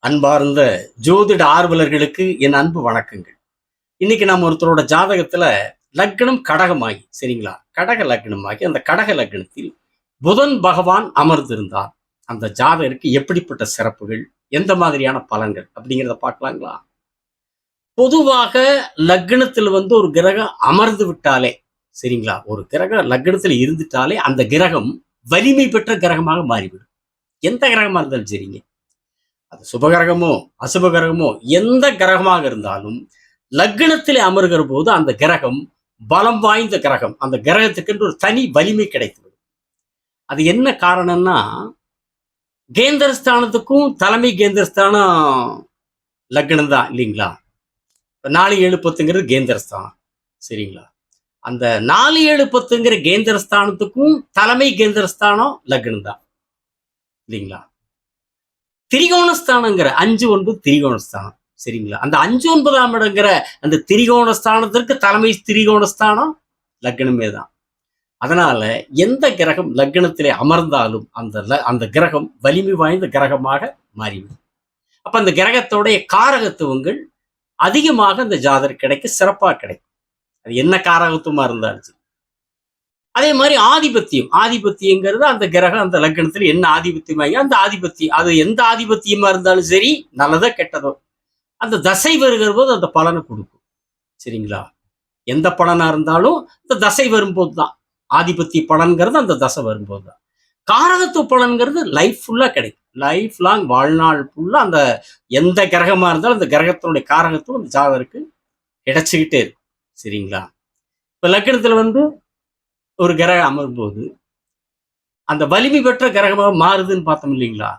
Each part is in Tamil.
அன்பார்ந்த ஜோதிட ஆர்வலர்களுக்கு என் அன்பு வணக்கங்கள். இன்னைக்கு நம்ம ஒருத்தரோட ஜாதகத்துல லக்னம் கடகமாகி, சரிங்களா, கடக லக்னமாகி அந்த கடக லக்னத்தில் புதன் பகவான் அமர்ந்திருந்தார். அந்த ஜாதகருக்கு எப்படிப்பட்ட சிறப்புகள், எந்த மாதிரியான பலன்கள் அப்படிங்கிறத பார்க்கலாங்களா? பொதுவாக லக்னத்தில் ஒரு கிரகம் அமர்ந்து விட்டாலே, சரிங்களா, ஒரு கிரகம் லக்னத்தில் இருந்துட்டாலே அந்த கிரகம் வலிமை பெற்ற கிரகமாக மாறிவிடும். எந்த கிரகமா இருந்தாலும் சரிங்க, அது சுபகிரகமோ அசுபகிரகமோ எந்த கிரகமாக இருந்தாலும் லக்னத்தில் அமர்கிற போது அந்த கிரகம் பலம் வாய்ந்த கிரகம். அந்த கிரகத்துக்கு ஒரு தனி வலிமை கிடைத்துவிடும். அது என்ன காரணம்னா, கேந்திரஸ்தானத்துக்கும் தலைமை கேந்திரஸ்தானம் லக்னம் தான் இல்லைங்களா? 4 7 10ங்கிறது கேந்திரஸ்தானம், சரிங்களா? அந்த 4 7 10ங்கிற கேந்திரஸ்தானத்துக்கும் தலைமை கேந்திரஸ்தானம் லக்னம் தான் இல்லைங்களா? திரிகோணஸ்தானங்கிற 5 9 திரிகோணஸ்தானம், சரிங்களா? அந்த 5 9ஆம் இடங்கிற அந்த திரிகோணஸ்தானத்திற்கு தலைமை திரிகோணஸ்தானம் லக்னமே தான். அதனால எந்த கிரகம் லக்னத்திலே அமர்ந்தாலும் அந்த கிரகம் வலிமை வாய்ந்த கிரகமாக மாறிவிடும். அப்ப அந்த கிரகத்தோடைய காரகத்துவங்கள் அதிகமாக அந்த ஜாதகர் கிடைக்க சிறப்பாக கிடைக்கும். அது என்ன காரகத்துவமா இருந்தாலும் சரி. அதே மாதிரி ஆதிபத்தியங்கிறது அந்த கிரகம் அந்த லக்னத்தில் என்ன ஆதிபத்தியமாகி அந்த ஆதிபத்தியம், அது எந்த ஆதிபத்தியமா இருந்தாலும் சரி, நல்லதோ கெட்டதோ, அந்த தசை வருகிற போது அந்த பலனை கொடுக்கும், சரிங்களா? எந்த பலனா இருந்தாலும் இந்த தசை வரும்போது தான் ஆதிபத்திய பலன்கிறது, அந்த தசை வரும்போது தான். காரகத்துவ பலன்கிறது லைஃப் ஃபுல்லா கிடைக்கும். லைஃப் லாங், வாழ்நாள் ஃபுல்லா அந்த எந்த கிரகமா இருந்தாலும் அந்த கிரகத்தினுடைய காரகத்துவம் அந்த ஜாதகருக்கு கிடைச்சிக்கிட்டே இருக்கும், சரிங்களா? இப்ப லக்னத்துல ஒரு கிரகம் அமரும்போது அந்த வலிமை பெற்ற கிரகமாக மாறுதுன்னு பார்த்தோம் இல்லைங்களா?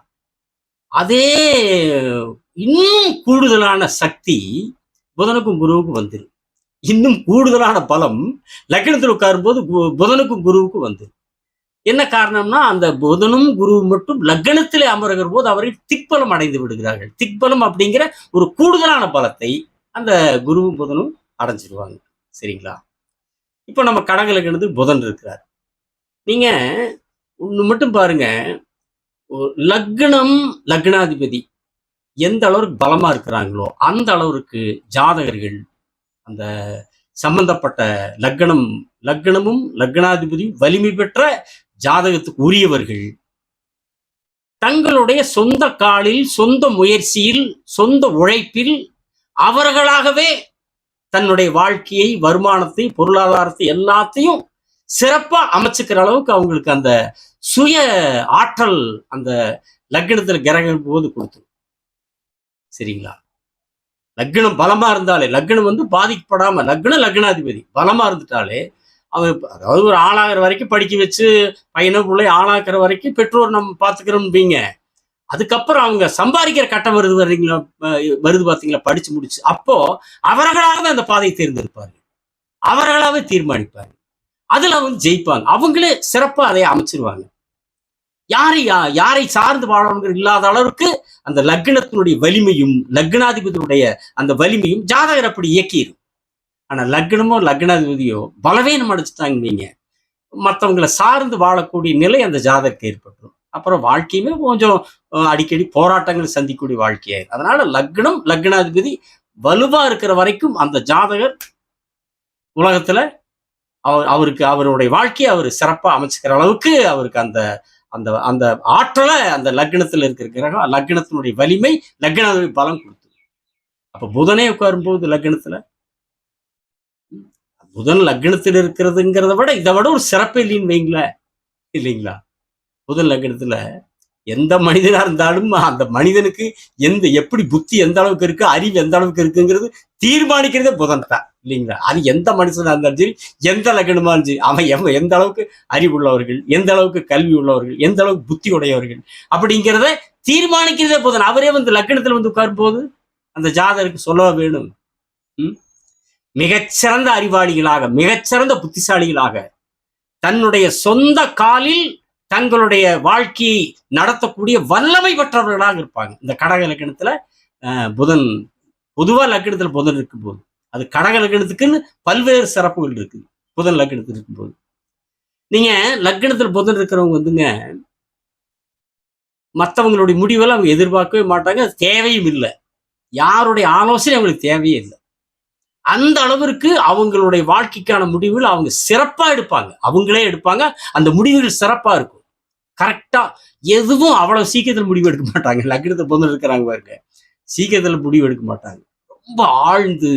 அதே இன்னும் கூடுதலான சக்தி புதனுக்கும் குருவுக்கும் வந்துடும். இன்னும் கூடுதலான பலம் லக்னத்தில் உட்காரும்போது புதனுக்கும் குருவுக்கும் வந்துடும். என்ன காரணம்னா, அந்த புதனும் குரு மட்டும் லக்னத்திலே அமருகிற போது அவரை திக்பலம் அடைந்து விடுகிறார்கள். திக்பலம் அப்படிங்கிற ஒரு கூடுதலான பலத்தை அந்த குருவும் புதனும் அடைஞ்சிடுவாங்க, சரிங்களா? இப்ப நம்ம கடக லக்னத்துக்கு புதன் இருக்கிறார். நீங்க ஒண்ணு மட்டும் பாருங்க, லக்னம் லக்னாதிபதி எந்த அளவுக்கு பலமா இருக்கிறாங்களோ அந்த அளவுக்கு ஜாதகர்கள் அந்த சம்பந்தப்பட்ட லக்னமும் லக்னாதிபதியும் வலிமை பெற்ற ஜாதகத்துக்கு உரியவர்கள் தங்களுடைய சொந்த காலில், சொந்த முயற்சியில், சொந்த உழைப்பில் அவர்களாகவே தன்னுடைய வாழ்க்கையை, வருமானத்தை, பொருளாதாரத்தை எல்லாத்தையும் சிறப்பா அமைச்சுக்கிற அளவுக்கு அவங்களுக்கு அந்த சுய ஆற்றல் அந்த லக்னத்துல கிரகம் போது கொடுத்துரும், சரிங்களா? லக்னம் பலமா இருந்தாலே, லக்னம் பாதிக்கப்படாம, லக்னாதிபதி பலமா இருந்துட்டாலே அவன், அதாவது ஒரு ஆளாகிற வரைக்கும் படிக்க வச்சு பையனோ பிள்ளை ஆளாக்குற வரைக்கும் பெற்றோர் நம்ம பார்த்துக்கிறோம். அதுக்கப்புறம் அவங்க சம்பாதிக்கிற கட்டம் வருது பாத்தீங்களா, படிச்சு முடிச்சு, அப்போ அவர்களாகவே அந்த பாதையை தேர்ந்தெடுப்பார்கள், அவர்களாவே தீர்மானிப்பார்கள், அதுல ஜெயிப்பாங்க, அவங்களே சிறப்பா அதை அமைச்சிருவாங்க. யாரை சார்ந்து வாழணுங்கிற இல்லாத அளவுக்கு அந்த லக்னத்தினுடைய வலிமையும் லக்னாதிபதியுடைய அந்த வலிமையும் ஜாதகர் அப்படி இயக்கிடும். ஆனா லக்னமோ லக்னாதிபதியோ பலவீனம் அடைச்சிட்டாங்க, மற்றவங்களை சார்ந்து வாழக்கூடிய நிலை அந்த ஜாதகருக்கு ஏற்பட்டுரும். அப்புறம் வாழ்க்கையுமே கொஞ்சம் அடிக்கடி போராட்டங்கள் சந்திக்கக்கூடிய வாழ்க்கையாயிரு. அதனால லக்னம் லக்னாதிபதி வலுவா இருக்கிற வரைக்கும் அந்த ஜாதகர் உலகத்துல அவருக்கு அவருடைய வாழ்க்கையை அவர் சிறப்பா அமைச்சுக்கிற அளவுக்கு அவருக்கு அந்த அந்த அந்த ஆற்றலை அந்த லக்னத்துல இருக்கிற கிரகம், லக்னத்தினுடைய வலிமை, லக்னாதிபதி பலம் கொடுத்து. அப்ப புதனே உட்காரும்போது லக்னத்துல, புதன் லக்னத்தில் இருக்கிறதுங்கிறத விட இதை விட ஒரு சிறப்பு இல்லைன்னு வைங்களேன், இல்லைங்களா? புதன் லக்னத்துல எந்த மனிதனா இருந்தாலும் அந்த மனிதனுக்கு எப்படி புத்தி எந்த அளவுக்கு இருக்கு, அறிவு எந்த அளவுக்கு இருக்குங்கிறது தீர்மானிக்கிறதே புதன் தான், இல்லைங்களா? அது எந்த மனுஷனா இருந்தாலும் சரி, எந்த லக்னமா இருந்துச்சு, அவன் எந்த அளவுக்கு அறிவு உள்ளவர்கள், எந்த அளவுக்கு கல்வி உள்ளவர்கள், எந்த அளவுக்கு புத்தி உடையவர்கள் அப்படிங்கிறத தீர்மானிக்கிறதே புதன். அவரே லக்னத்துல உட்காரும் போது அந்த ஜாதகருக்கு சொல்லவா வேணும்? மிகச்சிறந்த அறிவாளிகளாக, மிகச்சிறந்த புத்திசாலிகளாக, தன்னுடைய சொந்த காலில் தங்களுடைய வாழ்க்கையை நடத்தக்கூடிய வல்லமை பெற்றவர்களாக இருப்பாங்க. இந்த கடக லக்னத்துல புதன், பொதுவா லக்னத்துல புதன் இருக்கும்போது, அது கடக லக்னத்துக்குன்னு பல்வேறு சிறப்புகள் இருக்கு. புதன் லக்னத்தில் இருக்கும்போது நீங்க லக்னத்துல புதன் இருக்கிறவங்க மற்றவங்களுடைய முடிவெல்லாம் அவங்க எதிர்பார்க்கவே மாட்டாங்க. அது தேவையும் இல்லை. யாருடைய ஆலோசனை அவங்களுக்கு தேவையே இல்லை. அந்த அளவிற்கு அவங்களுடைய வாழ்க்கைக்கான முடிவுகள் அவங்க சிறப்பா எடுப்பாங்க. அவங்களே எடுப்பாங்க. அந்த முடிவுகள் சிறப்பா இருக்கும். கரெக்ட்டா எதுவும் அவ்வளவு சீக்கிரத்துல முடிவு எடுக்க மாட்டாங்க. லக்னத்த பொண்ணு இருக்கிறாங்க பாருங்க. சீக்கிரத்துல முடிவு எடுக்க மாட்டாங்க. ரொம்ப ஆழ்ந்து,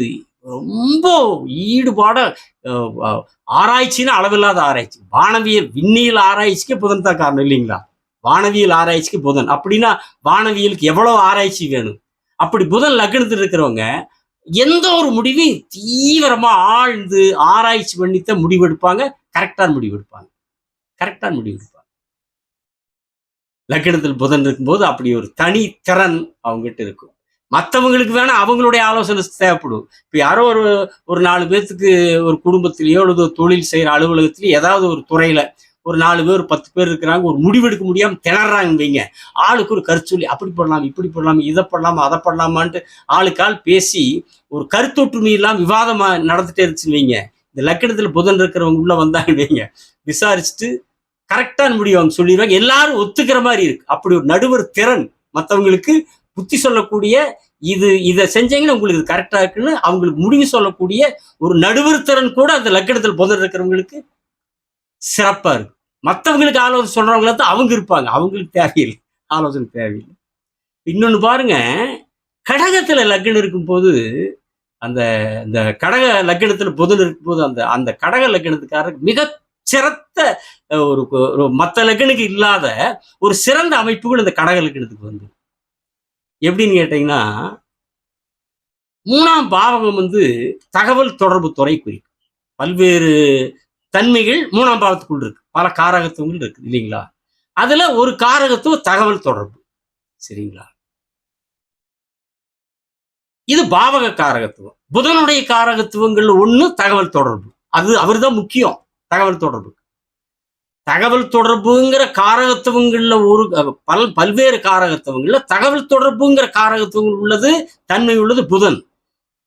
ரொம்ப ஈடுபாடா அ அ ஆராய்ச்சின்னா அளவில்லாத ஆராய்ச்சி. வானவியல், விண்ணியல் ஆராய்ச்சிக்கு புதன் தான் காரணம் இல்லைங்களா? வானவியல் ஆராய்ச்சிக்கு புதன். அப்படின்னா வானவியலுக்கு எவ்வளவு ஆராய்ச்சி வேணும்? அப்படி புதன் லக்னத்துல இருக்கிறவங்க எந்த ஒரு முடிவையும் தீவிரமா ஆழ்ந்து ஆராய்ச்சி பண்ணித்தான் முடிவெடுப்பாங்க. கரெக்டான முடிவெடுப்பாங்க. கரெக்டான முடிவெடுப்பாங்க. லக்னத்தில் புதன் இருக்கும்போது அப்படி ஒரு தனி திறன் அவங்ககிட்ட இருக்கும். மற்றவங்களுக்கு வேணா அவங்களுடைய ஆலோசனை தேவைப்படும். இப்ப யாரோ ஒரு ஒரு 4 பேத்துக்கு ஒரு குடும்பத்திலேயோ அல்லது தொழில் செய்யற அலுவலகத்திலேயோ ஏதாவது ஒரு துறையில ஒரு 4 பேர் 10 பேர் இருக்கிறாங்க. ஒரு முடிவெடுக்க முடியாம திணறாங்க வைங்க. ஆளுக்கு ஒரு கருத்து சொல்லி அப்படி பண்ணலாம், இப்படி பண்ணலாம், இதை பண்ணலாமா, அதை பண்ணலாமான்ட்டு ஆளுக்கு ஆள் பேசி ஒரு கருத்தொற்றுமை இல்லாம விவாதமா நடந்துட்டே இருந்துச்சுன்னு வைங்க. இந்த லக்னத்துல புதன் இருக்கிறவங்க உள்ள வந்தாங்க வைங்க. விசாரிச்சுட்டு கரெக்டான முடிவு அவங்க சொல்லிடுவாங்க. எல்லாரும் ஒத்துக்கிற மாதிரி இருக்கு. அப்படி ஒரு நடுவர் திறன் மற்றவங்களுக்கு புத்தி சொல்லக்கூடிய இதை செஞ்சீங்கன்னா உங்களுக்கு இது கரெக்டா இருக்குன்னு அவங்களுக்கு முடிவு சொல்லக்கூடிய ஒரு நடுவர் திறன் கூட அந்த லக்னத்தில் புதன் இருக்கிறவங்களுக்கு சிறப்பா இருக்கு. மற்றவங்களுக்கு ஆலோசனை சொல்றவங்கள தான் அவங்க இருப்பாங்க. அவங்களுக்கு தேவையில்லை, ஆலோசனை தேவையில்லை. இன்னொன்னு பாருங்க, கடகத்துல லக்னம் இருக்கும்போது அந்த இந்த கடக லக்னத்துல புதன் இருக்கும்போது அந்த அந்த கடக லக்னத்துக்காரர் மிக சிறந்த ஒரு மற்ற லக்னுக்கு இல்லாத ஒரு சிறந்த அமைப்புகள் இந்த கடக லக்னத்துக்கு வந்து எப்படின்னு கேட்டீங்கன்னா, 3ஆம் பாவகம் வந்து தகவல் தொடர்பு துறை குறிக்கும். பல்வேறு தன்மைகள் 3ஆம் பாவத்துக்குள் இருக்கு. பல காரகத்துவங்கள் இருக்கு இல்லைங்களா? அதுல ஒரு காரகத்துவம் தகவல் தொடர்பு. சரிங்களா? இது பாவக காரகத்துவம். புதனுடைய காரகத்துவங்கள் ஒண்ணு தகவல் தொடர்பு. அது அவர்தான் முக்கியம். தகவல் தொடர்பு. தகவல் தொடர்புங்கிற காரகத்துவங்கள்ல ஒரு பல்வேறு காரகத்துவங்கள்ல தகவல் தொடர்புங்கிற காரகத்துவங்கள் உள்ளது, தன்மை உள்ளது புதன்.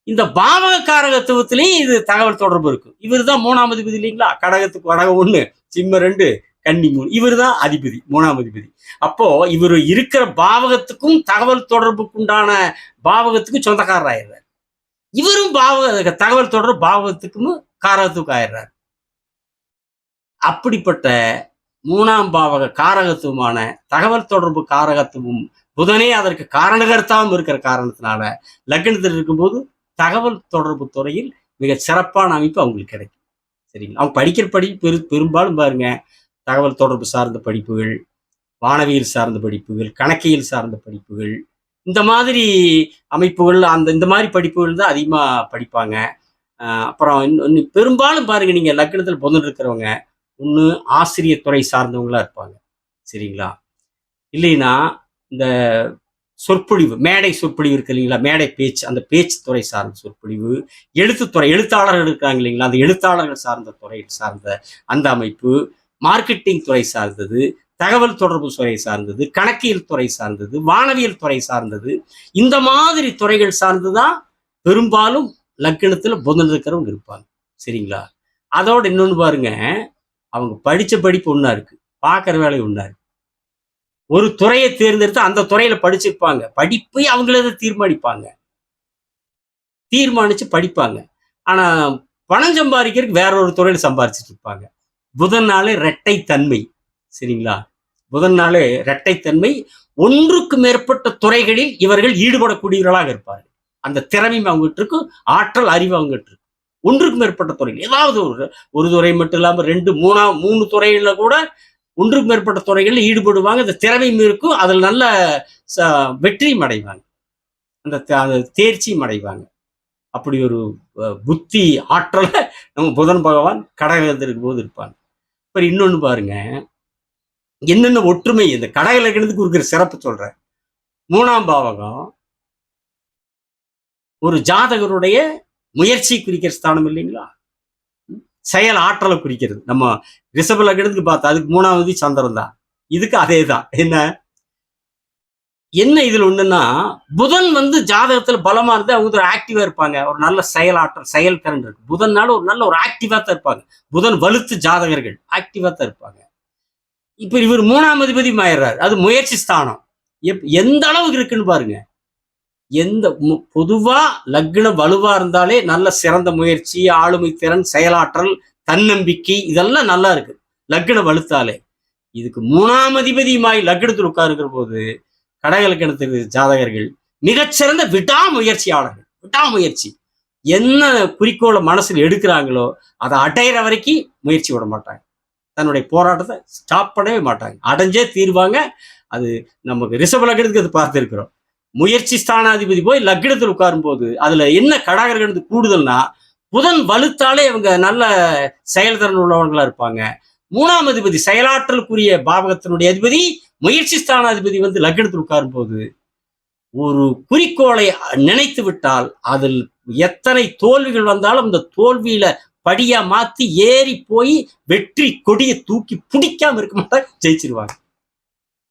இந்த பாவக காரகத்துவத்திலையும் இது தகவல் தொடர்பு இருக்கு. இவர் தான் 3ஆம் அதிபதி இல்லைங்களா? கடகத்துக்கு கடகம் 1, சிம்ம 2, கன்னி 3. இவர் தான் அதிபதி, 3ஆம் அதிபதி. அப்போ இவர் இருக்கிற பாவகத்துக்கும் தகவல் தொடர்புக்கு உண்டான பாவகத்துக்கும் சொந்தக்காரர் ஆயிடுறார். இவரும் தகவல் தொடர்பு பாவகத்துக்கும் காரகத்துக்கும் ஆயிடுறார். அப்படிப்பட்ட 3ஆம் பாவக காரகத்துவமான தகவல் தொடர்பு காரகத்துவம் புதனே அதற்கு காரணகர்த்தாவும் இருக்கிற காரணத்தினால லக்னத்தில் இருக்கும்போது தகவல் தொடர்பு துறையில் மிக சிறப்பான அமைப்பு அவங்களுக்கு கிடைக்கும். சரிங்களா? அவங்க படிக்கிற படிப்பு பெரும்பாலும் பாருங்க, தகவல் தொடர்பு சார்ந்த படிப்புகள், வானவியல் சார்ந்த படிப்புகள், கணக்கியல் சார்ந்த படிப்புகள், இந்த மாதிரி அமைப்புகள் இந்த மாதிரி படிப்புகள் தான் அதிகமா படிப்பாங்க. அப்புறம் பெரும்பாலும் பாருங்க, நீங்க லக்னத்தில் புதன் இருக்கிறவங்க ஒன்று ஆசிரியர் துறை சார்ந்தவங்களா இருப்பாங்க. சரிங்களா? இல்லைன்னா இந்த சொற்பொழிவு, மேடை சொற்பொழிவு இருக்கு இல்லைங்களா? மேடை பேச்சு, அந்த பேச்சு துறை சார்ந்த சொற்பொழிவு, எழுத்துத்துறை, எழுத்தாளர்கள் இருக்காங்க இல்லைங்களா? அந்த எழுத்தாளர்கள் சார்ந்த துறை சார்ந்த அந்த அமைப்பு, மார்க்கெட்டிங் துறை சார்ந்தது, தகவல் தொடர்பு துறை சார்ந்தது, கணக்கியல் துறை சார்ந்தது, வானவியல் துறை சார்ந்தது, இந்த மாதிரி துறைகள் சார்ந்துதான் பெரும்பாலும் லக்னத்துல புதன் இருக்கிறவங்க இருப்பாங்க. சரிங்களா? அதோட இன்னொன்னு பாருங்க, அவங்க படிச்ச படிப்பு ஒண்ணா இருக்கு, பார்க்குற வேலை ஒண்ணா இருக்கு. ஒரு துறையை தேர்ந்தெடுத்து அந்த துறையில படிச்சிருப்பாங்க. படிப்பை அவங்களே தீர்மானிச்சு படிப்பாங்க. ஆனா பணம் சம்பாதிக்கிறதுக்கு வேற ஒரு துறையில சம்பாதிச்சுட்டு இருப்பாங்க. புதன்னாலே இரட்டை தன்மை. சரிங்களா? புதன்னாலே இரட்டை தன்மை. ஒன்றுக்கு மேற்பட்ட துறைகளில் இவர்கள் ஈடுபடக்கூடியவர்களாக இருப்பார்கள். அந்த திறமையும் அவங்ககிட்ட இருக்கும், ஆற்றல் அறிவு அவங்ககிட்ட இருக்கும். ஒன்றுக்கு மேற்பட்ட துறைகள், ஏதாவது ஒரு துறை மட்டும் இல்லாம 2, 3 துறைகள்ல கூட ஒன்றுக்கு மேற்பட்ட துறைகளில் ஈடுபடுவாங்க. அந்த திறமையும் இருக்கும், அதில் நல்ல வெற்றியும் அடைவாங்க, அந்த தேர்ச்சியும் அடைவாங்க. அப்படி ஒரு புத்தி ஆற்றல நம்ம புதன் பகவான் கடகத்தில் இருக்கும்போது இருப்பாங்க. இப்ப இன்னொன்னு பாருங்க, என்னென்ன ஒற்றுமை இந்த கடக லக்னத்துக்கு இருக்கிற சிறப்பு சொல்றேன். 3ஆம் பாவகம் ஒரு ஜாதகருடைய முயற்சி குறிக்கிற ஸ்தானம் இல்லைங்களா? செயல் ஆற்றலை குறிக்கிறது. நம்ம ரிஷப லக்னத்துக்கு பார்த்தா அதுக்கு 3ஆவது சந்திரன் தான். இதுக்கு அதே தான். என்ன இதுல ஒண்ணுன்னா, புதன் வந்து ஜாதகத்துல பலமா இருந்து அவங்க ஒரு ஆக்டிவா இருப்பாங்க. ஒரு நல்ல செயலாற்றல், செயல்திறன் இருக்கு. புதன்னால ஒரு நல்ல ஒரு ஆக்டிவா தான் இருப்பாங்க. புதன் வலுத்து ஜாதகர்கள் ஆக்டிவா தான் இருப்பாங்க. இப்ப இவர் 3ஆம் அதிபதி ஆயிடுறாரு. அது முயற்சி ஸ்தானம். எந்த அளவுக்கு இருக்குன்னு பாருங்க. பொதுவா லக்னம் வலுவா இருந்தாலே நல்ல சிறந்த முயற்சி, ஆளுமை திறன், செயலாற்றல், தன்னம்பிக்கை இதெல்லாம் நல்லா இருக்கு. லக்னம் வலுத்தாலே. இதுக்கு 3ஆம் அதிபதியுமாய் லக்னத்தில் உட்காருகிற போது கடக லக்னத்துக்கு ஜாதகர்கள் மிகச்சிறந்த விடாமுயற்சியாளர்கள். விடாமுயற்சி. என்ன குறிக்கோளை மனசுல எடுக்கிறாங்களோ அதை அடையிற வரைக்கும் முயற்சி விட மாட்டாங்க. தன்னுடைய போராட்டத்தை ஸ்டாப் பண்ணவே மாட்டாங்க. அடைஞ்சே தீர்வாங்க. அது நமக்கு ரிஷப லக்னத்துக்கு அது பார்த்துருக்கிறோம். முயற்சி ஸ்தானாதிபதி போய் லக்னத்தில் உட்காரும் போது அதுல என்ன கடகர்களுக்கு கூடுதல்னா, புதன் வலுத்தாலே இவங்க நல்ல செயல்திறன் உள்ளவங்களா இருப்பாங்க. 3ஆம் அதிபதி செயலாற்றலுக்குரிய பாவகத்தினுடைய அதிபதி முயற்சி ஸ்தானாதிபதி வந்து லக்னத்தில் உட்காரும் போது ஒரு குறிக்கோளை நினைத்து விட்டால் அதில் எத்தனை தோல்விகள் வந்தாலும் அந்த தோல்வியில படியா மாத்தி ஏறி போய் வெற்றி கொடியை தூக்கி பிடிக்காம இருக்க மாட்டாங்க, ஜெயிச்சிருவாங்க.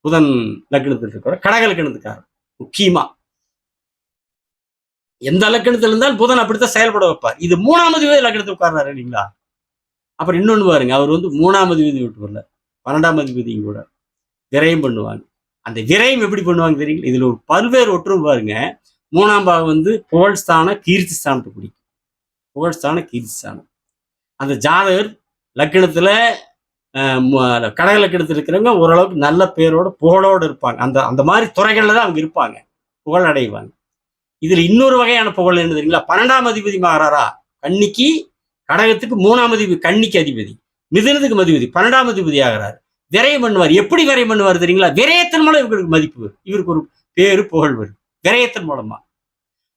புதன் லக்னத்தில் இருக்கிற கடக லக்னத்துக்காரர் முக்கியமா எந்த லக்னத்தில் இருந்தால் புதன் அப்படித்தான் செயல்பட வைப்பார். இது 3ஆம் அதிபதி லக்னத்தில் உட்கார்றாரு இல்லைங்களா? அப்புறம் இன்னொன்னு பாருங்க, அவர் வந்து 3ஆம் அதிபதி விட்டு வரல, 12ஆம் அதிபதியும் கூட விரயம் பண்ணுவாங்க. அந்த விரயம் எப்படி பண்ணுவாங்க தெரியுங்களா? இதுல ஒரு பல்வேறு ஒற்றும் பாருங்க. 3ஆம் பாவம் வந்து புகழ்ஸ்தான கீர்த்தி ஸ்தானத்தை பிடிக்கும். புகழ்ஸ்தான கீர்த்தி ஸ்தானம். அந்த ஜாதகர் லக்னத்துல கடக லக்னத்தில் இருக்கிறவங்க ஓரளவுக்கு நல்ல பேரோட புகழோடு இருப்பாங்க. அந்த அந்த மாதிரி துறைகள்ல தான் அவங்க இருப்பாங்க, புகழ் அடைவாங்க. இதுல இன்னொரு வகையான புகழ் என்ன தெரியுங்களா? 12ஆம் அதிபதி மாறாரா, கன்னிக்கு கடகத்துக்கு 3ஆம் அதிபதி, கன்னிக்கு அதிபதி, மிதுனத்துக்கு அதிபதி, 12ஆம் அதிபதி ஆகிறார். விரயம் பண்ணுவார். எப்படி விரயம் பண்ணுவார் தெரியுங்களா? விரயத்தின் மூலம் இவருக்கு மதிப்பு, இவருக்கு ஒரு பேரு புகழ் வரும். விரயத்தின் மூலமா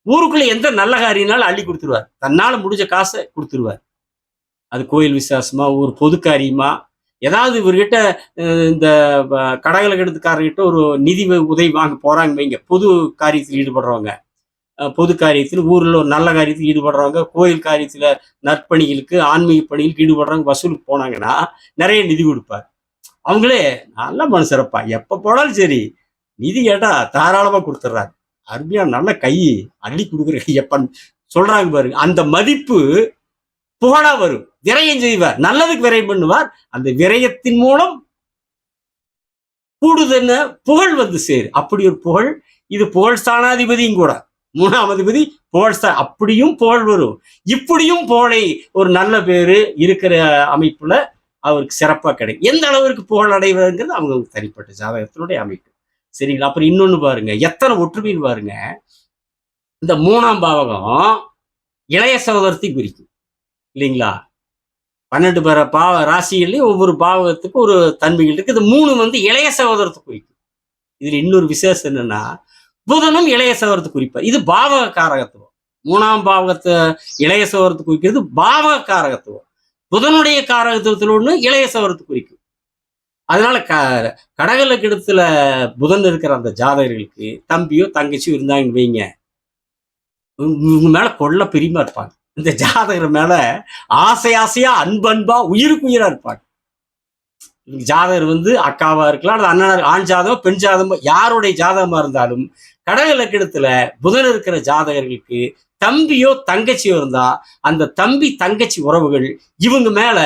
ஊருக்குள்ள எந்த நல்ல காரியனாலும் அள்ளி கொடுத்துருவார். தன்னால முடிஞ்ச காசை கொடுத்துருவார். அது கோயில் விசேஷமா, ஒரு பொது காரியமா, ஏதாவது இவர்கிட்ட இந்த கடகலகடத்துக்காரர்கிட்ட ஒரு நிதி உதவி வாங்க போறாங்க வைங்க, பொது காரியத்தில் ஈடுபடுறவங்க, பொது காரியத்தில் ஊரில் ஒரு நல்ல காரியத்தில் ஈடுபடுறவங்க, கோயில் காரியத்தில் நற்பணிகளுக்கு ஆன்மீக பணிகளுக்கு ஈடுபடுறவங்க வசூலுக்கு போனாங்கன்னா நிறைய நிதி கொடுப்பார். அவங்களே நல்ல மனுஷரப்பா, எப்போ போனாலும் சரி நிதி கேட்டா தாராளமாக கொடுத்துட்றாரு. அருமையா நல்ல கை அள்ளி கொடுக்குற எப்பன்னு சொல்றாங்க பாருங்க. அந்த மதிப்பு புகழா வரும். விரயம் செய்வார், நல்லதுக்கு விரயம் பண்ணுவார். அந்த விரயத்தின் மூலம் கூடுதல் புகழ் வந்து சேரு. அப்படி ஒரு புகழ். இது புகழ் ஸ்தானாதிபதியும் கூட, 3ஆம் அதிபதி புகழ் அப்படியும் புகழ் வரும். இப்படியும் புகழை ஒரு நல்ல பேரு இருக்கிற அமைப்புல அவருக்கு சிறப்பா கிடைக்கும். எந்த அளவிற்கு புகழ் அடைவதுங்கிறது அவங்க தனிப்பட்ட ஜாதகத்தினுடைய அமைப்பு. சரிங்களா? அப்புறம் இன்னொன்னு பாருங்க, எத்தனை ஒற்றுமைன்னு பாருங்க. இந்த 3ஆம் பாவகம் இளைய சகோதரத்தை குறிக்கும் இல்லைங்களா? 12 பேர பாவ ராசிகள்லயும் ஒவ்வொரு பாவகத்துக்கும் ஒரு தன்மைகள் இருக்கு. இது 3 வந்து இளைய சகோதரத்தை குறிக்கும். இதுல இன்னொரு விசேஷம் என்னன்னா, புதனும் இளைய சகோதரத்தை குறிப்பார். இது பாவக காரகத்துவம். 3ஆம் பாவகத்தை இளைய சகோதரத்தை குறிக்கிறது பாவக காரகத்துவம். புதனுடைய காரகத்துவத்தில் ஒண்ணு இளைய சகோதரத்தை குறிக்கும். அதனால கடக லக்னத்துல புதன் இருக்கிற அந்த ஜாதகர்களுக்கு தம்பியோ தங்கச்சியோ இருந்தாங்கன்னு வைங்க, இவங்க மேல கொள்ள பிரியமா இருப்பாங்க. இந்த ஜாதகர் மேல ஆசை ஆசையா, அன்பா, உயிருக்கு உயிரா இருப்பாங்க. ஜாதகர் வந்து அக்காவா இருக்கலாம், அல்லது அண்ணன், ஆண் ஜாதகம், பெண் ஜாதகம், யாருடைய ஜாதகமா இருந்தாலும் கடக லக்னத்துல புதன் இருக்கிற ஜாதகர்களுக்கு தம்பியோ தங்கச்சியோ இருந்தா அந்த தம்பி தங்கச்சி உறவுகள் இவங்க மேல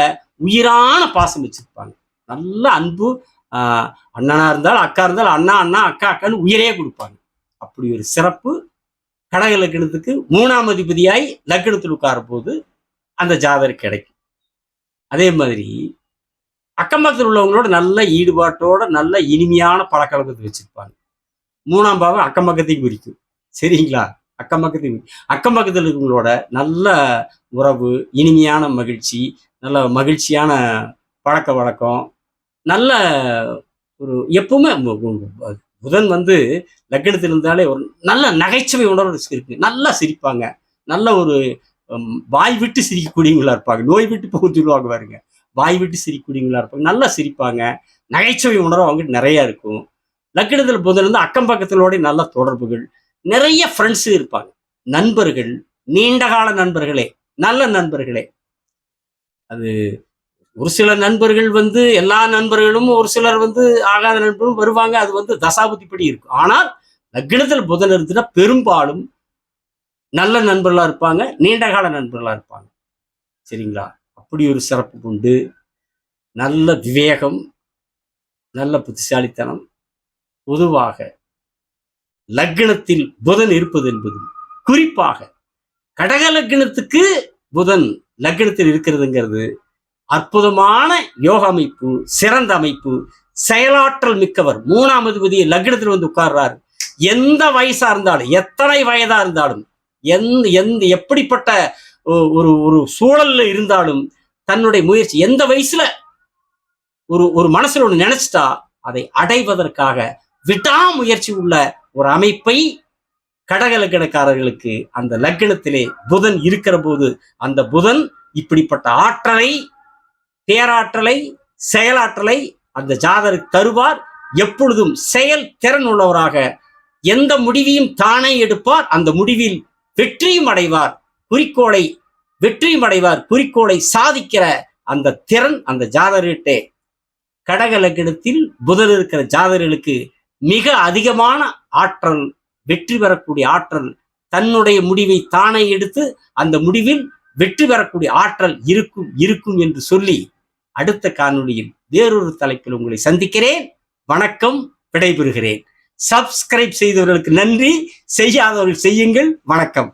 உயிரான பாசம் வச்சிருப்பாங்க. நல்ல அன்பு, அண்ணனா இருந்தாலும் அக்கா இருந்தாலும் அண்ணா அண்ணா, அக்கா அக்கான்னு உயிரே கொடுப்பாங்க. அப்படி ஒரு சிறப்பு கடக லக்னத்துக்கு 3ஆம் அதிபதியாய் லக்னத்தில் உட்காரும் போது அந்த ஜாதகர் கிடைக்கும். அதே மாதிரி அக்கம் பக்கத்தில் உள்ளவங்களோட நல்ல ஈடுபாட்டோட நல்ல இனிமையான பழக்கவழக்கத்தை வச்சிருப்பாங்க. 3ஆம் பாவம் அக்கம் பக்கத்தையும் குறிக்கும். சரிங்களா? அக்கம் பக்கத்தில் இருக்கவங்களோட நல்ல உறவு, இனிமையான மகிழ்ச்சி, நல்ல மகிழ்ச்சியான பழக்க வழக்கம், நல்ல ஒரு எப்பவுமே புதன் வந்து லக்னத்தில் இருந்தாலே ஒரு நல்ல நகைச்சுவை உணர்வு இருக்கு. நல்லா சிரிப்பாங்க. நல்ல ஒரு வாய் விட்டு சிரிக்கக்கூடியவங்களா இருப்பாங்க. நோய் விட்டு போக சொல்லுவாங்க பாருங்க, வாய் விட்டு சிரிக்கக்கூடியவங்களா இருப்பாங்க. நல்லா சிரிப்பாங்க. நகைச்சுவை உணர்வு அவங்ககிட்ட நிறைய இருக்கும். லக்னத்தில் புதன் இருந்து அக்கம் பக்கத்திலோட நல்ல தொடர்புகள், நிறைய ஃப்ரெண்ட்ஸ் இருப்பாங்க. நண்பர்கள், நீண்டகால நண்பர்களே, நல்ல நண்பர்களே. அது ஒரு சில நண்பர்கள் வந்து எல்லா நண்பர்களும், ஒரு சிலர் வந்து ஆகாத நண்பர்களும் வருவாங்க. அது வந்து தசாபுத்திப்படி இருக்கும். ஆனால் லக்னத்தில் புதன் இருந்துன்னா பெரும்பாலும் நல்ல நண்பர்களா இருப்பாங்க, நீண்டகால நண்பர்களா இருப்பாங்க. சரிங்களா? அப்படி ஒரு சிறப்பு கொண்டு நல்ல விவேகம், நல்ல புத்திசாலித்தனம், பொதுவாக லக்னத்தில் புதன் இருப்பது என்பது, குறிப்பாக கடக லக்னத்துக்கு புதன் லக்னத்தில் இருக்கிறதுங்கிறது அற்புதமான யோக அமைப்பு, சிறந்த அமைப்பு, செயலாற்றல் மிக்கவர். 3ஆம் அதிபதி லக்னத்தில் வந்து உட்கார்றார். எந்த வயசா இருந்தாலும், எத்தனை வயதா இருந்தாலும், எப்படிப்பட்ட ஒரு ஒரு சூழல்ல இருந்தாலும் தன்னுடைய முயற்சி, எந்த வயசுல ஒரு மனசுல ஒண்ணு நினைச்சிட்டா அதை அடைவதற்காக விடாமுயற்சி உள்ள ஒரு அமைப்பை கடக லக்னக்காரர்களுக்கு அந்த லக்னத்திலே புதன் இருக்கிற போது, அந்த புதன் இப்படிப்பட்ட ஆற்றலை, பேராற்றலை, செயலாற்றலை அந்த ஜாதகருக்கு தருவார். எப்பொழுதும் செயல் திறன் உள்ளவராக எந்த முடிவையும் தானே எடுப்பார். அந்த முடிவில் வெற்றியும் அடைவார். குறிக்கோளை சாதிக்கிற அந்த திறன் அந்த ஜாதகர்கிட்டே. கடக லக்னத்தில் புதன் இருக்கிற ஜாதகர்களுக்கு மிக அதிகமான ஆற்றல், வெற்றி பெறக்கூடிய ஆற்றல், தன்னுடைய முடிவை தானே எடுத்து அந்த முடிவில் வெற்றி பெறக்கூடிய ஆற்றல் இருக்கும் என்று சொல்லி, அடுத்த காணொளியில் வேறொரு தலைப்பில் உங்களை சந்திக்கிறேன். வணக்கம். விடைபெறுகிறேன். சப்ஸ்கிரைப் செய்தவர்களுக்கு நன்றி, செய்யாதவர்கள் செய்யுங்கள். வணக்கம்.